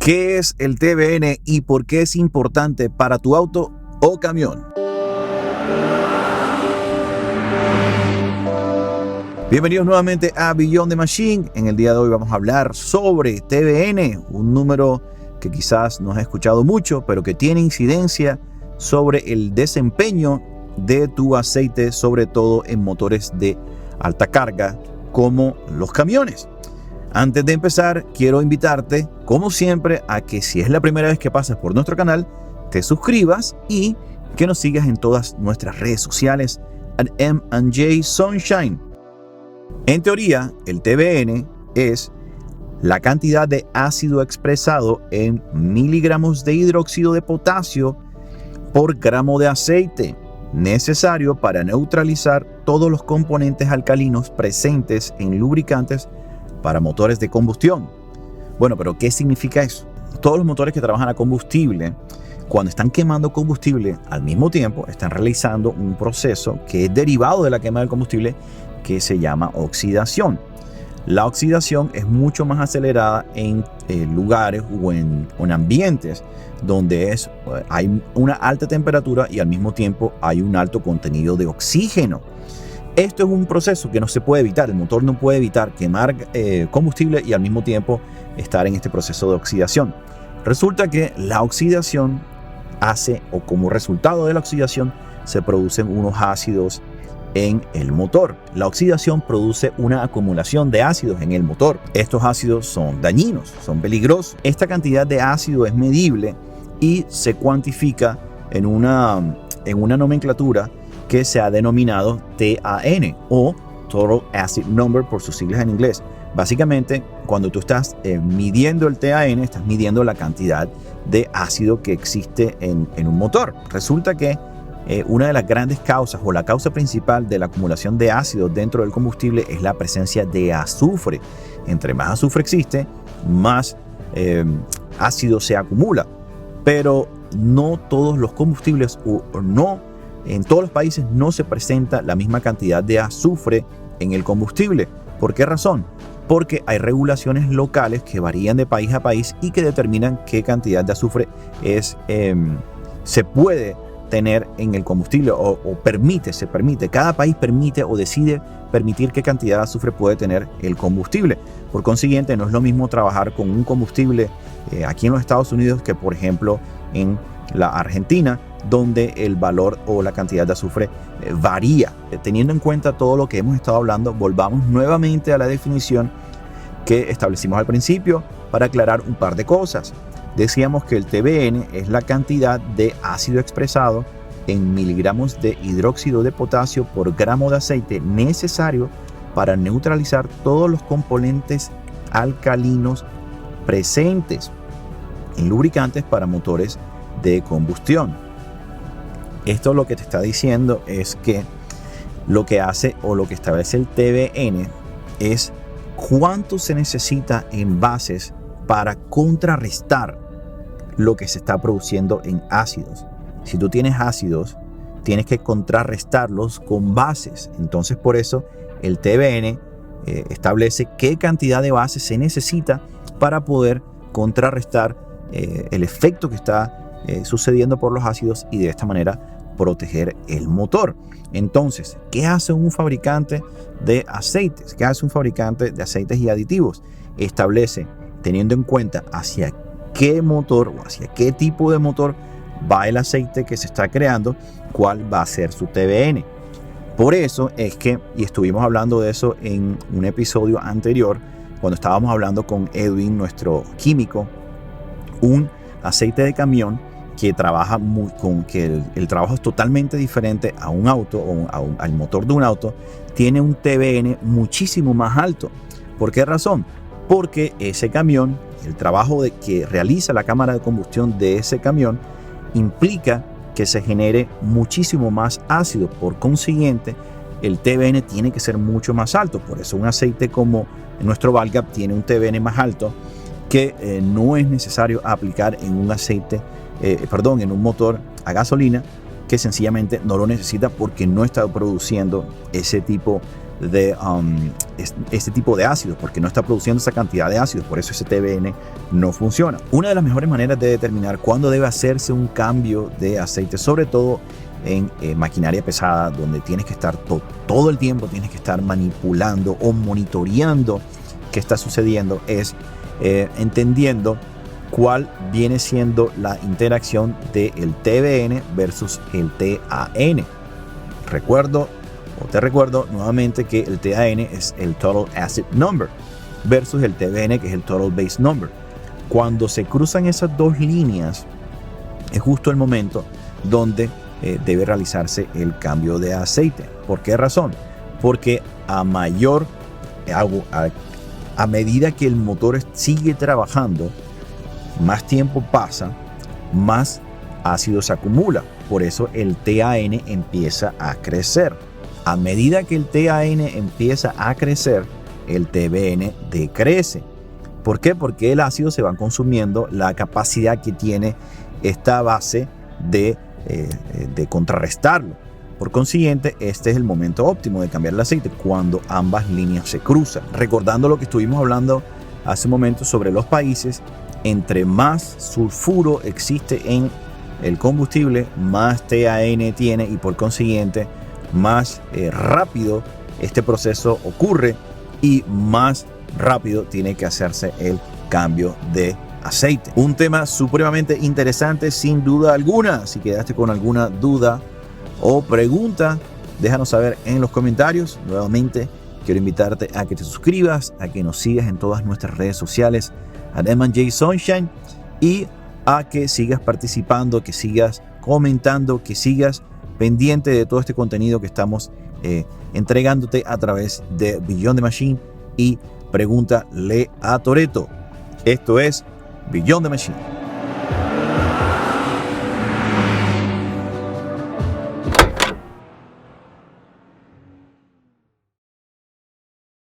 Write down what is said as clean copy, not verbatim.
¿Qué es el TBN y por qué es importante para tu auto o camión? Bienvenidos nuevamente a Beyond the Machine. En el día de hoy vamos a hablar sobre TBN, un número que quizás no has escuchado mucho, pero que tiene incidencia sobre el desempeño de tu aceite, sobre todo en motores de alta carga como los camiones. Antes de empezar, quiero invitarte, como siempre, a que si es la primera vez que pasas por nuestro canal, te suscribas y que nos sigas en todas nuestras redes sociales at M&J Sunshine. En teoría, el TBN es la cantidad de ácido expresado en miligramos de hidróxido de potasio por gramo de aceite, necesario para neutralizar todos los componentes alcalinos presentes en lubricantes para motores de combustión. Bueno, pero ¿qué significa eso? Todos los motores que trabajan a combustible, cuando están quemando combustible, al mismo tiempo están realizando un proceso que es derivado de la quema del combustible que se llama oxidación. La oxidación es mucho más acelerada en lugares o en ambientes donde hay una alta temperatura y al mismo tiempo hay un alto contenido de oxígeno. Esto es un proceso que no se puede evitar. El motor no puede evitar quemar combustible y al mismo tiempo estar en este proceso de oxidación. Resulta que la oxidación hace, o como resultado de la oxidación, se producen unos ácidos en el motor. La oxidación produce una acumulación de ácidos en el motor. Estos ácidos son dañinos, son peligrosos. Esta cantidad de ácido es medible y se cuantifica en una nomenclatura que se ha denominado TAN o Total Acid Number por sus siglas en inglés. Básicamente, cuando tú estás midiendo el TAN, estás midiendo la cantidad de ácido que existe en un motor. Resulta que una de las grandes causas o la causa principal de la acumulación de ácido dentro del combustible es la presencia de azufre. Entre más azufre existe, más ácido se acumula. Pero no todos los combustibles en todos los países no se presenta la misma cantidad de azufre en el combustible. ¿Por qué razón? Porque hay regulaciones locales que varían de país a país y que determinan qué cantidad de azufre se puede tener en el combustible se permite. Cada país permite o decide permitir qué cantidad de azufre puede tener el combustible. Por consiguiente, no es lo mismo trabajar con un combustible aquí en los Estados Unidos que, por ejemplo, en la Argentina, donde el valor o la cantidad de azufre varía. Teniendo en cuenta todo lo que hemos estado hablando, volvamos nuevamente a la definición que establecimos al principio para aclarar un par de cosas. Decíamos que el TBN es la cantidad de ácido expresado en miligramos de hidróxido de potasio por gramo de aceite necesario para neutralizar todos los componentes alcalinos presentes en lubricantes para motores de combustión. Esto lo que te está diciendo es que lo que hace o lo que establece el TBN es cuánto se necesita en bases para contrarrestar lo que se está produciendo en ácidos. Si tú tienes ácidos, tienes que contrarrestarlos con bases. Entonces, por eso el TBN establece qué cantidad de bases se necesita para poder contrarrestar el efecto que está sucediendo por los ácidos y de esta manera proteger el motor. Entonces, ¿qué hace un fabricante de aceites? ¿Qué hace un fabricante de aceites y aditivos? Establece, teniendo en cuenta hacia qué motor o hacia qué tipo de motor va el aceite que se está creando, cuál va a ser su TBN. Por eso es que, y estuvimos hablando de eso en un episodio anterior, cuando estábamos hablando con Edwin, nuestro químico, un aceite de camión que trabaja el trabajo es totalmente diferente a un auto o al motor de un auto, tiene un TBN muchísimo más alto. ¿Por qué razón? Porque ese camión, el trabajo que realiza la cámara de combustión de ese camión implica que se genere muchísimo más ácido. Por consiguiente, el TBN tiene que ser mucho más alto. Por eso un aceite como nuestro Valgap tiene un TBN más alto que no es necesario aplicar en un en un motor a gasolina que sencillamente no lo necesita porque no está produciendo ese tipo de este tipo de ácidos, porque no está produciendo esa cantidad de ácidos, por eso ese TBN no funciona. Una de las mejores maneras de determinar cuándo debe hacerse un cambio de aceite, sobre todo en maquinaria pesada, donde tienes que estar todo el tiempo, tienes que estar manipulando o monitoreando qué está sucediendo, es entendiendo cuál viene siendo la interacción del TBN versus el TAN. Te recuerdo nuevamente que el TAN es el Total Acid Number versus el TBN, que es el Total Base Number. Cuando se cruzan esas dos líneas, es justo el momento donde debe realizarse el cambio de aceite. ¿Por qué razón? Porque a medida que el motor sigue trabajando, más tiempo pasa, más ácido se acumula. Por eso el TAN empieza a crecer. A medida que el TAN empieza a crecer, el TBN decrece. ¿Por qué? Porque el ácido se va consumiendo la capacidad que tiene esta base de contrarrestarlo. Por consiguiente, este es el momento óptimo de cambiar el aceite, cuando ambas líneas se cruzan. Recordando lo que estuvimos hablando hace un momento sobre los países, entre más sulfuro existe en el combustible, más TAN tiene, y por consiguiente más rápido este proceso ocurre y más rápido tiene que hacerse el cambio de aceite. Un tema supremamente interesante, sin duda alguna. Si quedaste con alguna duda o pregunta, déjanos saber en los comentarios. Nuevamente quiero invitarte a que te suscribas, a que nos sigas en todas nuestras redes sociales @M&J Sunshine, y a que sigas participando, que sigas comentando, que sigas pendiente de todo este contenido que estamos entregándote a través de Beyond the Machine y Pregúntale a Toretto. Esto es Beyond the Machine.